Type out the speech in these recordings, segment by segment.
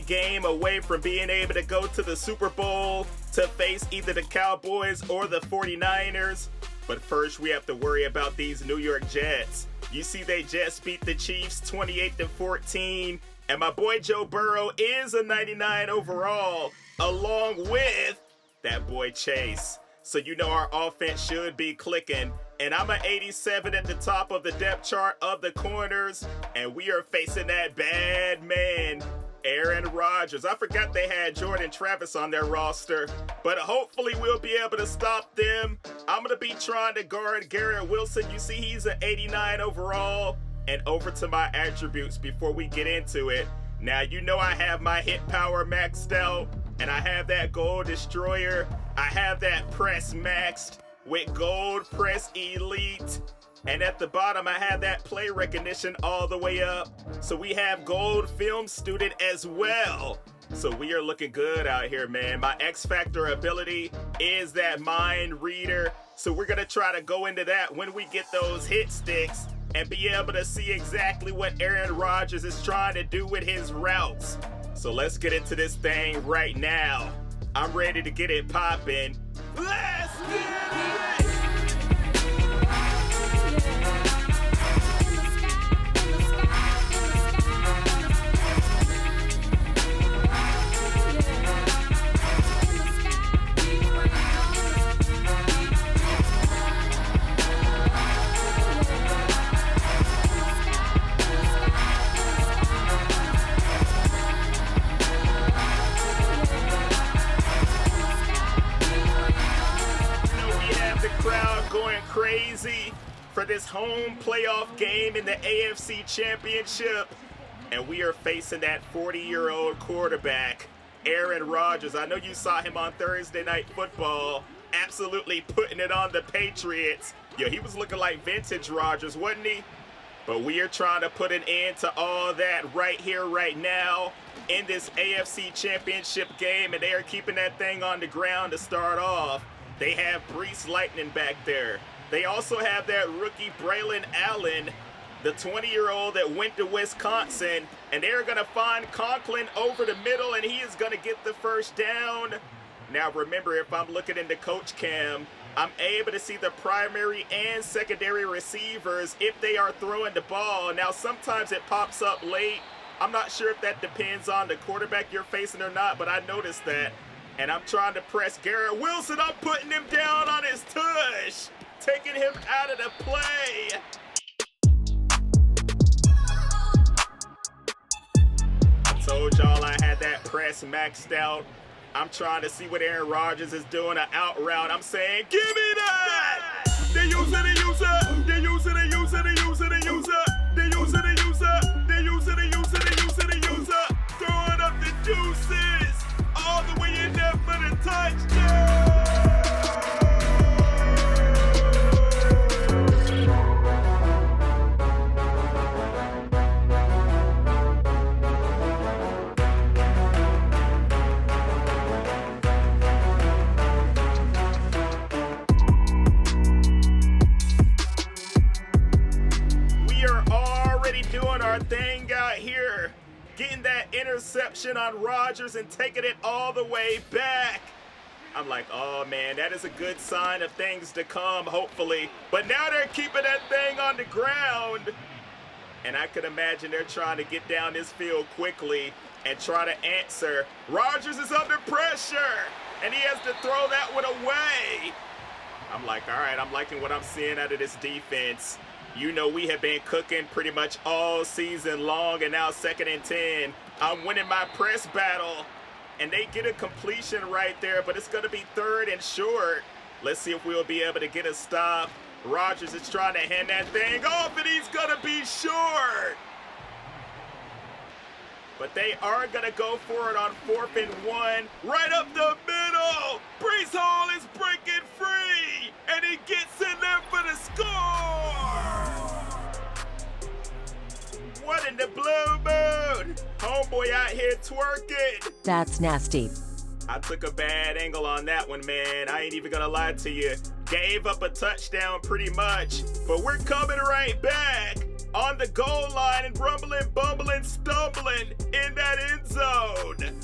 game away from being able to go to the Super Bowl to face either the Cowboys or the 49ers. But first, we have to worry about these New York Jets. You see, they just beat the Chiefs 28-14, and my boy Joe Burrow is a 99 overall, along with that boy Chase. So you know our offense should be clicking. And I'm an 87 at the top of the depth chart of the corners, and we are facing that bad man, Aaron Rodgers. I forgot they had Jordan Travis on their roster, but hopefully we'll be able to stop them. I'm going to be trying to guard Garrett Wilson. You see, he's an 89 overall. And over to my attributes before we get into it. Now, you know I have my hit power maxed out, and I have that goal destroyer. I have that press maxed with gold press elite. And at the bottom, I have that play recognition all the way up. So we have gold film student as well. So we are looking good out here, man. My X Factor ability is that mind reader. So we're going to try to go into that when we get those hit sticks and be able to see exactly what Aaron Rodgers is trying to do with his routes. So let's get into this thing right now. I'm ready to get it popping. Let's get it! Crazy for this home playoff game in the AFC Championship, and we are facing that 40-year-old quarterback, Aaron Rodgers. I know you saw him on Thursday Night Football, absolutely putting it on the Patriots. Yo, he was looking like vintage Rodgers, wasn't he? But we are trying to put an end to all that right here, right now, in this AFC Championship game, and they are keeping that thing on the ground to start off. They have Breece Lightning back there. They also have that rookie Braylon Allen, the 20-year-old that went to Wisconsin, and they're going to find Conklin over the middle, and he is going to get the first down. Now remember, if I'm looking into Coach Cam, I'm able to see the primary and secondary receivers if they are throwing the ball. Now sometimes it pops up late. I'm not sure if that depends on the quarterback you're facing or not, but I noticed that. And I'm trying to press Garrett Wilson. I'm putting him down on his tush, taking him out of the play. I told y'all I had that press maxed out. I'm trying to see what Aaron Rodgers is doing, an out route. I'm saying, give me that! They use it, they use it, they use it, they use it, they use it, they use it, they use it, they use it, they use it, they use it, they use it, they use it, throwing up the deuces. All the way in there for the touchdown! We are already doing our thing out here. Getting that interception on Rodgers and taking it all the way back. I'm like, oh man, that is a good sign of things to come, hopefully. But now they're keeping that thing on the ground. And I can imagine they're trying to get down this field quickly and try to answer. Rodgers is under pressure, and he has to throw that one away. I'm like, all right, I'm liking what I'm seeing out of this defense. You know we have been cooking pretty much all season long, and now 2nd and 10. I'm winning my press battle, and they get a completion right there, but it's going to be 3rd and short. Let's see if we'll be able to get a stop. Rodgers is trying to hand that thing off, and he's going to be short. But they are going to go for it on 4th and 1. Right up the middle. Breece Hall is breaking free. And he gets in there for the score. What in the blue moon? Homeboy out here twerking. That's nasty. I took a bad angle on that one, man. I ain't even going to lie to you. Gave up a touchdown pretty much. But we're coming right back on the goal line and rumbling, bumbling, stumbling in that end zone.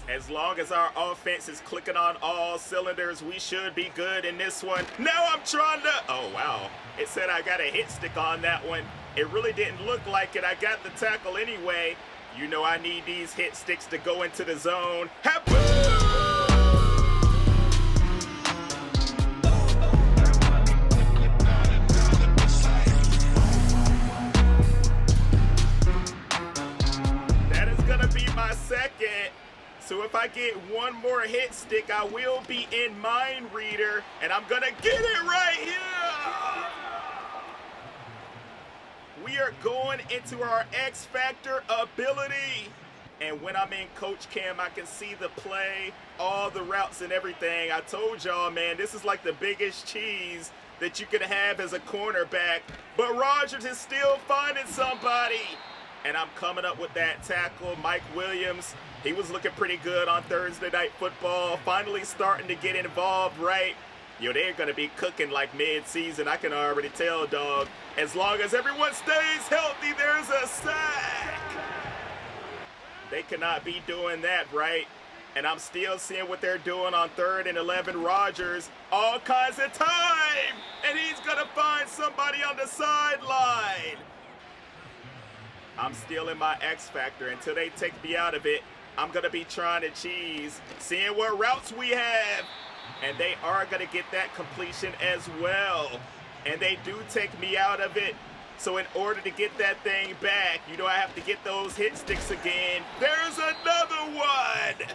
As long as our offense is clicking on all cylinders, we should be good in this one. Now I'm trying to, oh wow, it said I got a hit stick on that one. It really didn't look like it. I got the tackle anyway. You know I need these hit sticks to go into the zone. That is gonna be my second. So if I get one more hit stick, I will be in Mind Reader, and I'm gonna get it right here. We are going into our X Factor ability. And when I'm in Coach Cam, I can see the play, all the routes and everything. I told y'all, man, this is like the biggest cheese that you could have as a cornerback. But Rodgers is still finding somebody. And I'm coming up with that tackle. Mike Williams, he was looking pretty good on Thursday Night Football. Finally starting to get involved, right? Yo, they're going to be cooking like mid-season. I can already tell, dog. As long as everyone stays healthy, there's a sack. They cannot be doing that, right? And I'm still seeing what they're doing on 3rd and 11. Rodgers, all kinds of time. And he's going to find somebody on the sideline. I'm still in my X Factor. Until they take me out of it, I'm going to be trying to cheese, seeing what routes we have. And they are going to get that completion as well. And they do take me out of it. So in order to get that thing back, you know I have to get those hit sticks again. There's another one.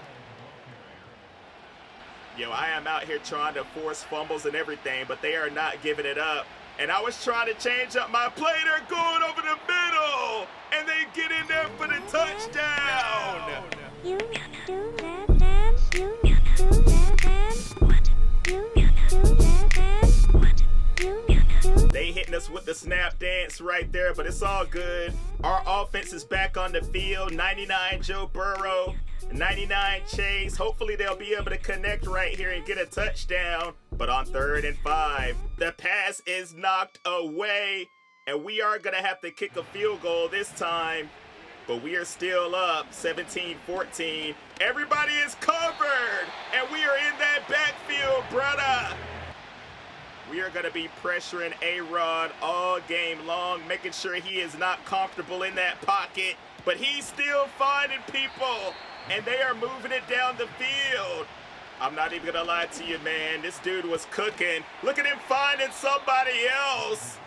Yo, I am out here trying to force fumbles and everything, but they are not giving it up. And I was trying to change up my play. They're going over the middle. And they get in there for the touchdown. You do that dance. You do that dance. What? You do that dance. What? You do. They hitting us with the snap dance right there, but it's all good. Our offense is back on the field. 99 Joe Burrow, 99 Chase. Hopefully they'll be able to connect right here and get a touchdown. But on 3rd and 5, the pass is knocked away. And we are going to have to kick a field goal this time. But we are still up 17-14. Everybody is covered. And we are in that backfield, brother. We are going to be pressuring A-Rod all game long, making sure he is not comfortable in that pocket. But he's still finding people. And they are moving it down the field. I'm not even going to lie to you, man. This dude was cooking. Look at him finding somebody else.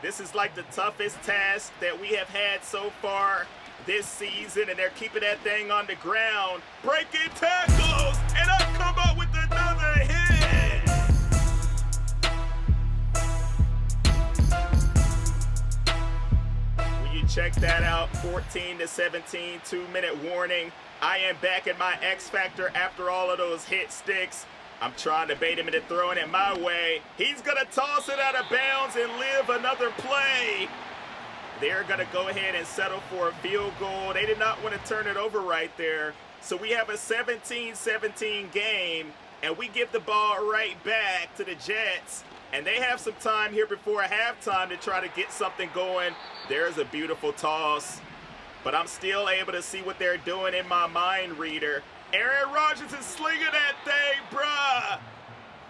This is like the toughest task that we have had so far this season, and they're keeping that thing on the ground. Breaking tackles, and I come up with another hit. Will you check that out? 14-17, 2-minute warning. I am back in my X Factor after all of those hit sticks. I'm trying to bait him into throwing it my way. He's going to toss it out of bounds and live another play. They're going to go ahead and settle for a field goal. They did not want to turn it over right there. So we have a 17-17 game, and we give the ball right back to the Jets. And they have some time here before halftime to try to get something going. There's a beautiful toss. But I'm still able to see what they're doing in my mind reader. Aaron Rodgers is slinging that thing, bruh.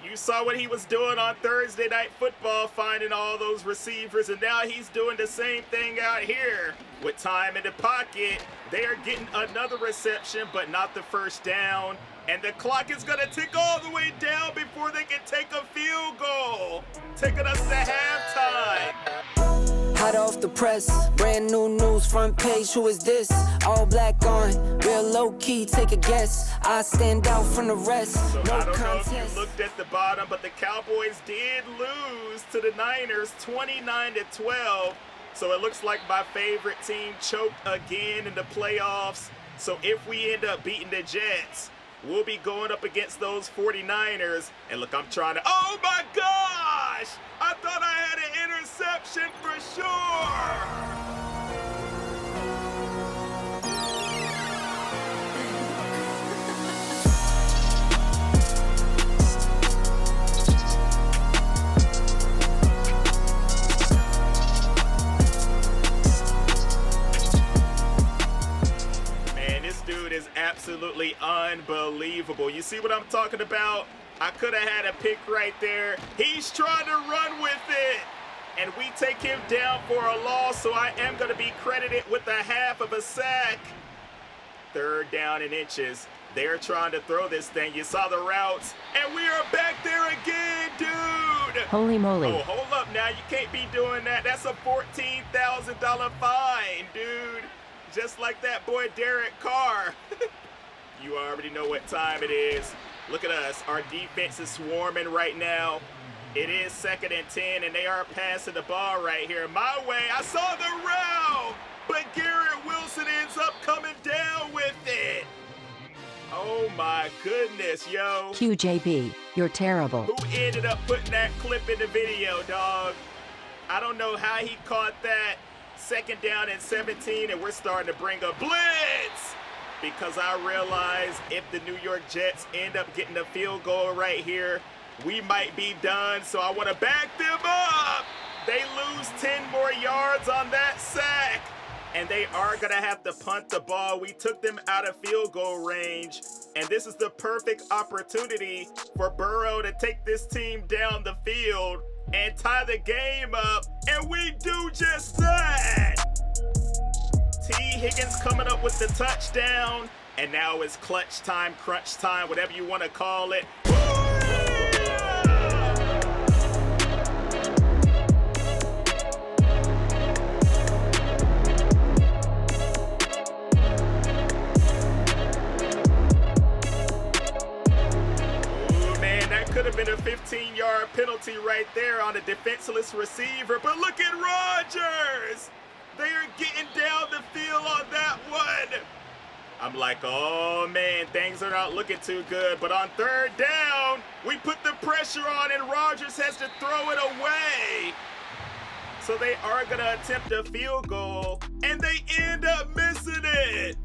You saw what he was doing on Thursday Night Football, finding all those receivers, and now he's doing the same thing out here. With time in the pocket, they are getting another reception, but not the first down. And the clock is going to tick all the way down before they can take a field goal, taking us to halftime. Hot off the press, brand new news, front page, who is this? All black on, real low key, take a guess. I stand out from the rest, So no I don't contest. know if you looked at the bottom, but the Cowboys did lose to the Niners 29-12. So it looks like my favorite team choked again in the playoffs. So if we end up beating the Jets, we'll be going up against those 49ers. And look, I'm trying to, oh my gosh! I thought I had an interception for sure! fumble. You see what I'm talking about? I could have had a pick right there. He's trying to run with it. And we take him down for a loss, so I am going to be credited with a half of a sack. 3rd down and inches. They're trying to throw this thing. You saw the routes. And we are back there again, dude. Holy moly. Oh, hold up now. You can't be doing that. That's a $14,000 fine, dude. Just like that boy Derek Carr. You already know what time it is. Look at us. Our defense is swarming right now. It is 2nd and 10, and they are passing the ball right here. My way. I saw the route, but Garrett Wilson ends up coming down with it. Oh, my goodness, yo. QJB, you're terrible. Who ended up putting that clip in the video, dog? I don't know how he caught that. 2nd down and 17, and we're starting to bring a blitz. Because I realize if the New York Jets end up getting a field goal right here, we might be done, so I want to back them up. They lose 10 more yards on that sack, and they are going to have to punt the ball. We took them out of field goal range, and this is the perfect opportunity for Burrow to take this team down the field and tie the game up, and we do just that. T. Higgins coming up with the touchdown, and now it's clutch time, crunch time, whatever you want to call it. Could have been a 15-yard penalty right there on a defenseless receiver, but look at Rodgers. They are getting down the field on that one. I'm like, oh man, things are not looking too good, but on 3rd down, we put the pressure on and Rodgers has to throw it away. So they are going to attempt a field goal, and they end up missing it.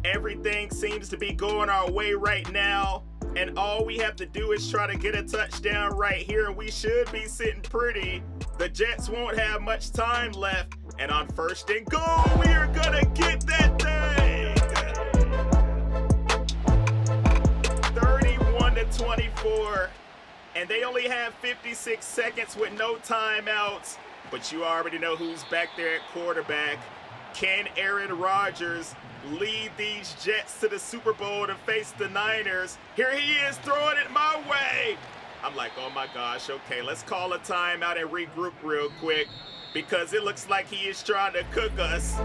Everything seems to be going our way right now. And all we have to do is try to get a touchdown right here, and we should be sitting pretty. The Jets won't have much time left. And on 1st and goal, we are going to get that thing. 31-24. And they only have 56 seconds with no timeouts. But you already know who's back there at quarterback. Can Aaron Rodgers lead these Jets to the Super Bowl to face the Niners? Here he is throwing it my way. I'm like, oh my gosh, okay, let's call a timeout and regroup real quick because it looks like he is trying to cook us.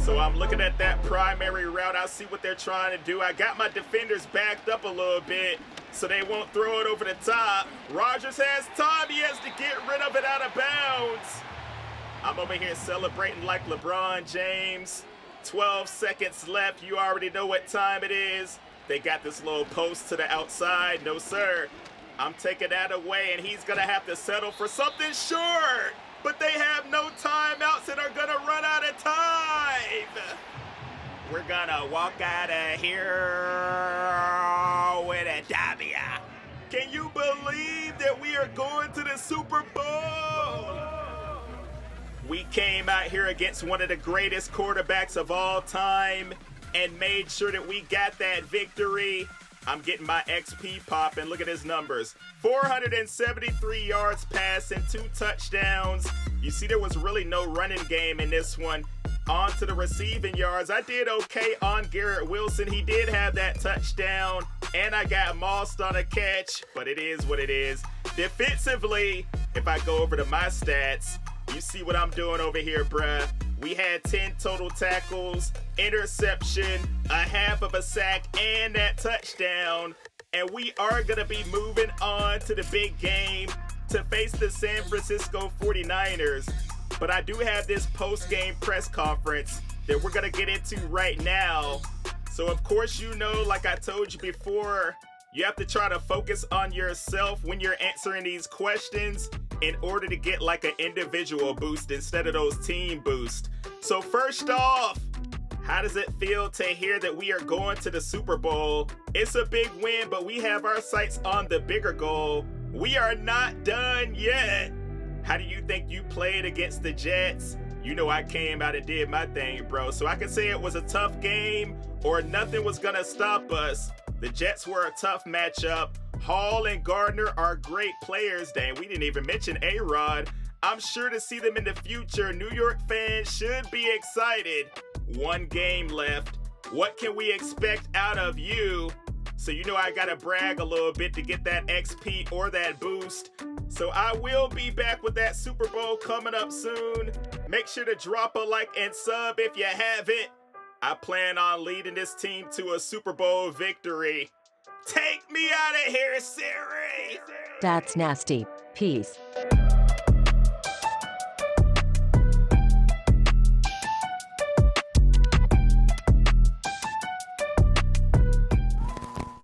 So I'm looking at that primary route. I see what they're trying to do. I got my defenders backed up a little bit so they won't throw it over the top. Rodgers has time. He has to get rid of it out of bounds. I'm over here celebrating like LeBron James. 12 seconds left. You already know what time it is. They got this little post to the outside. No, sir. I'm taking that away, and he's going to have to settle for something short. But they have no timeouts and are going to run out of time. We're going to walk out of here with a W. Can you believe that we are going to the Super Bowl? We came out here against one of the greatest quarterbacks of all time and made sure that we got that victory. I'm getting my XP popping. Look at his numbers. 473 yards passing, 2 touchdowns. You see, there was really no running game in this one. On to the receiving yards. I did okay on Garrett Wilson. He did have that touchdown, and I got mossed on a catch, but it is what it is. Defensively, if I go over to my stats, you see what I'm doing over here, bruh. We had 10 total tackles, interception, a half of a sack, and that touchdown. And we are going to be moving on to the big game to face the San Francisco 49ers. But I do have this post-game press conference that we're going to get into right now. So, of course, you know, like I told you before, you have to try to focus on yourself when you're answering these questions in order to get like an individual boost instead of those team boosts. So first off, how does it feel to hear that we are going to the Super Bowl? It's a big win, but we have our sights on the bigger goal. We are not done yet. How do you think you played against the Jets? You know I came out and did my thing, bro. So I can say it was a tough game or nothing was gonna stop us. The Jets were a tough matchup. Hall and Gardner are great players. Dang, we didn't even mention A-Rod. I'm sure to see them in the future. New York fans should be excited. One game left. What can we expect out of you? So you know I gotta brag a little bit to get that XP or that boost. So I will be back with that Super Bowl coming up soon. Make sure to drop a like and sub if you haven't. I plan on leading this team to a Super Bowl victory. Take me out of here, Siri! That's nasty. Peace.